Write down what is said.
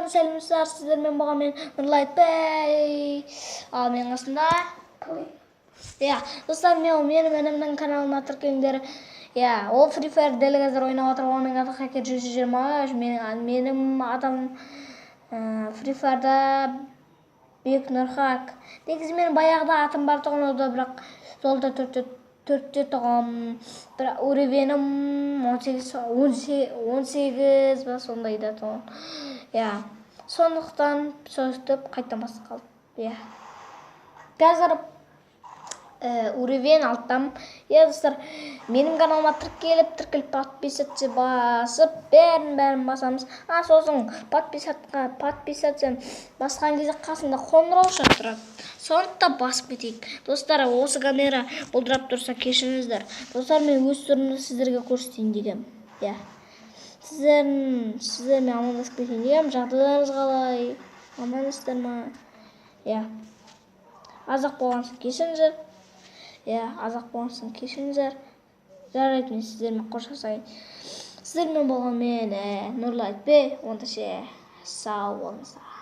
достардың сәлеметсіздер, сіздермен болған мен Нұрлайт Бей. Ал мен қасында достар, менің каналыма тіркеліңдер. Ол Free Fire дәл қазір ойнап отыр. Оның аты Хакер 123. Менің атым Free Fire'да Бек Нұрхак. Негізі менің баяғыда атым бар тұғын, ода бірақ жолда төртте тұғым. Бірақ уровенім 18 ба сондайда тұғын. Сондықтан сөйтіп қайттан басып қалды. Қазір уровен алттам. Достар, менің каналыма тіркеліп подписаться басып, бәрін басамыз. Сосын подписаться басқан кезде қасында қоңырау шақырып тұрады. Сондықтан басып кетейік. Достар, осы камера бұлдырап тұрса кешіріңіздер. Достар, мен өз түрімді сіздерге көрсетейін дегем. Сіздермен амандасып кетейін дегем. Жағдайларыңыз қалай? Амандасыздар ма? Азақ болғансын кешіріңіздер. Жарайды, мен сіздермен қоштасайын. Сіздермен болған мен Нұрлайт Бей. Онда сау болыңыздар.